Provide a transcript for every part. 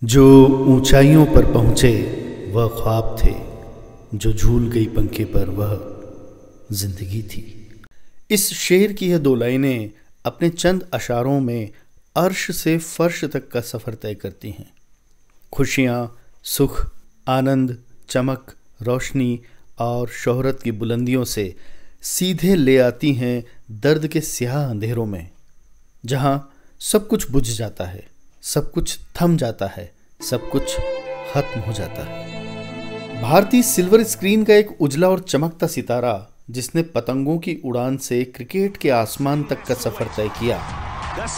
जो ऊंचाइयों पर पहुंचे वह ख्वाब थे, जो झूल गई पंखे पर वह जिंदगी थी। इस शेर की यह दो लाइनें अपने चंद अशारों में अर्श से फर्श तक का सफ़र तय करती हैं। खुशियाँ, सुख, आनंद, चमक, रोशनी और शोहरत की बुलंदियों से सीधे ले आती हैं दर्द के स्याह अंधेरों में, जहाँ सब कुछ बुझ जाता है, सब कुछ थम जाता है, सब कुछ खत्म हो जाता है। भारतीय सिल्वर स्क्रीन का एक उजला और चमकता सितारा, जिसने पतंगों की उड़ान से क्रिकेट के आसमान तक का सफर तय किया,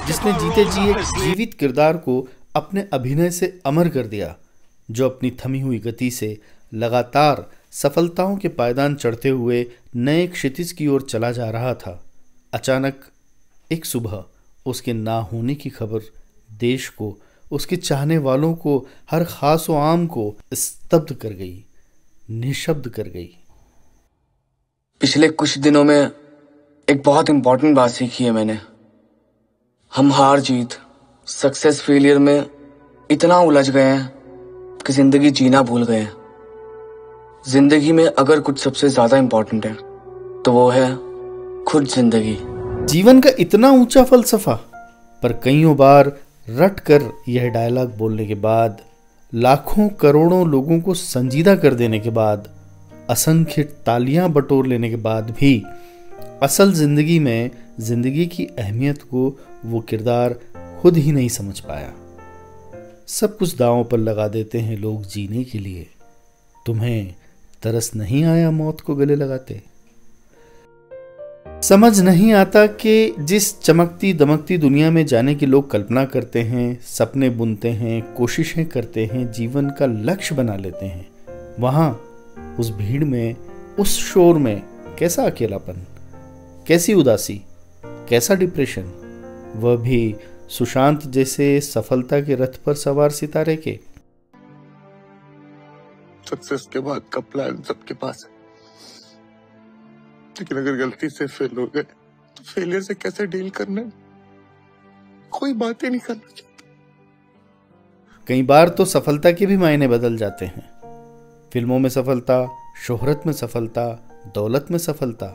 जिसने जीते जी एक जीवित किरदार को अपने अभिनय से अमर कर दिया, जो अपनी थमी हुई गति से लगातार सफलताओं के पायदान चढ़ते हुए नए क्षितिज की ओर चला जा रहा था। अचानक एक सुबह उसके ना होने की खबर देश को, उसके चाहने वालों को, हर खास व आम को स्तब्ध कर गई, निशब्द कर गई। पिछले कुछ दिनों में एक बहुत इंपॉर्टेंट बात सीखी है मैंने। हम हार जीत, सक्सेस फेलियर में इतना उलझ गए हैं कि जिंदगी जीना भूल गए हैं। जिंदगी में अगर कुछ सबसे ज्यादा इंपॉर्टेंट है तो वो है खुद जिंदगी। जीवन का इतना ऊंचा फलसफा, पर कईयों बार रट कर यह डायलॉग बोलने के बाद, लाखों करोड़ों लोगों को संजीदा कर देने के बाद, असंख्य तालियां बटोर लेने के बाद भी असल जिंदगी में जिंदगी की अहमियत को वो किरदार खुद ही नहीं समझ पाया। सब कुछ दांव पर लगा देते हैं लोग जीने के लिए। तुम्हें तरस नहीं आया मौत को गले लगाते? समझ नहीं आता कि जिस चमकती दमकती दुनिया में जाने की लोग कल्पना करते हैं, सपने बुनते हैं, कोशिशें करते हैं, जीवन का लक्ष्य बना लेते हैं, वहां उस भीड़ में, उस शोर में कैसा अकेलापन, कैसी उदासी, कैसा डिप्रेशन, वह भी सुशांत जैसे सफलता के रथ पर सवार सितारे के। सक्सेस के बाद का प्लान सबके पास है, लेकिन अगर गलती से फेल हो गए तो फेलियर से कैसे डील करना है, कोई बात ही नहीं करना चाहता। कई बार तो सफलता के भी मायने बदल जाते हैं। फिल्मों में सफलता, शोहरत में सफलता, दौलत में सफलता,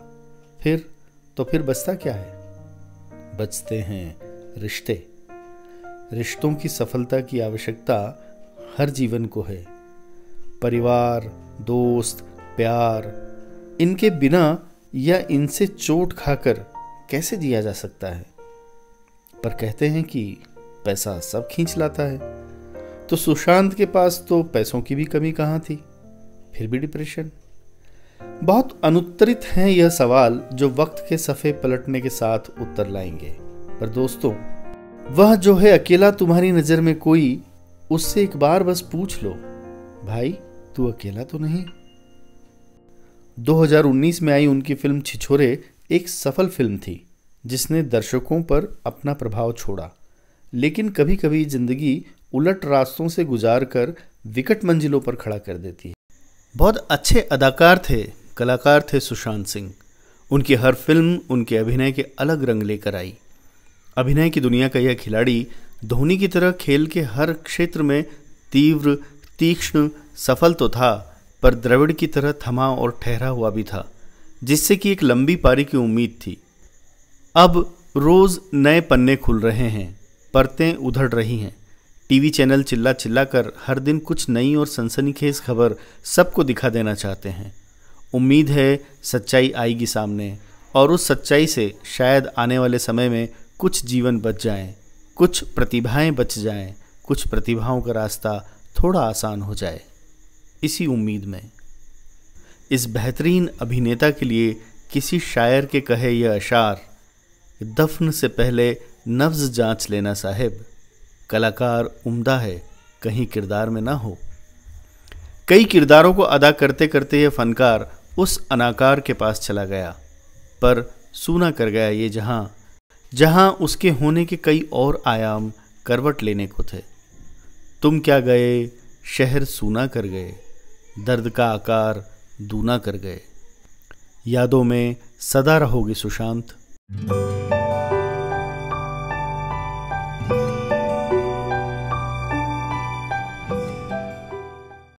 फिर बचता क्या है? बचते हैं रिश्ते। रिश्तों की सफलता की आवश्यकता हर जीवन को है। परिवार, दोस्त, प्यार, इनके बिना या इनसे चोट खाकर कैसे जिया जा सकता है? पर कहते हैं कि पैसा सब खींच लाता है, तो सुशांत के पास तो पैसों की भी कमी कहाँ थी, फिर भी डिप्रेशन। बहुत अनुत्तरित हैं यह सवाल, जो वक्त के सफ़े पलटने के साथ उत्तर लाएंगे। पर दोस्तों, वह जो है अकेला तुम्हारी नज़र में कोई, उससे एक बार बस पूछ लो, भाई तू अकेला तो नहीं? 2019 में आई उनकी फिल्म छिछोरे एक सफल फिल्म थी, जिसने दर्शकों पर अपना प्रभाव छोड़ा। लेकिन कभी कभी जिंदगी उलट रास्तों से गुजार कर विकट मंजिलों पर खड़ा कर देती है। बहुत अच्छे अदाकार थे, कलाकार थे सुशांत सिंह। उनकी हर फिल्म उनके अभिनय के अलग रंग लेकर आई। अभिनय की दुनिया का यह खिलाड़ी धोनी की तरह खेल के हर क्षेत्र में तीव्र, तीक्ष्ण, सफल तो था, पर द्रविड़ की तरह थमा और ठहरा हुआ भी था, जिससे कि एक लंबी पारी की उम्मीद थी। अब रोज नए पन्ने खुल रहे हैं, परतें उधड़ रही हैं। टीवी चैनल चिल्ला चिल्ला कर हर दिन कुछ नई और सनसनीखेज खबर सबको दिखा देना चाहते हैं। उम्मीद है सच्चाई आएगी सामने, और उस सच्चाई से शायद आने वाले समय में कुछ जीवन बच जाएं, कुछ प्रतिभाएं बच जाएं, कुछ प्रतिभाओं का रास्ता थोड़ा आसान हो जाए। इसी उम्मीद में इस बेहतरीन अभिनेता के लिए किसी शायर के कहे यह अशार, दफन से पहले नब्ज जांच लेना साहिब, कलाकार उम्दा है कहीं किरदार में ना हो। कई किरदारों को अदा करते करते यह फनकार उस अनाकार के पास चला गया, पर सूना कर गया ये जहां उसके होने के कई और आयाम करवट लेने को थे। तुम क्या गए, शहर सूना कर गए, दर्द का आकार दूना कर गए। यादों में सदा रहोगे सुशांत।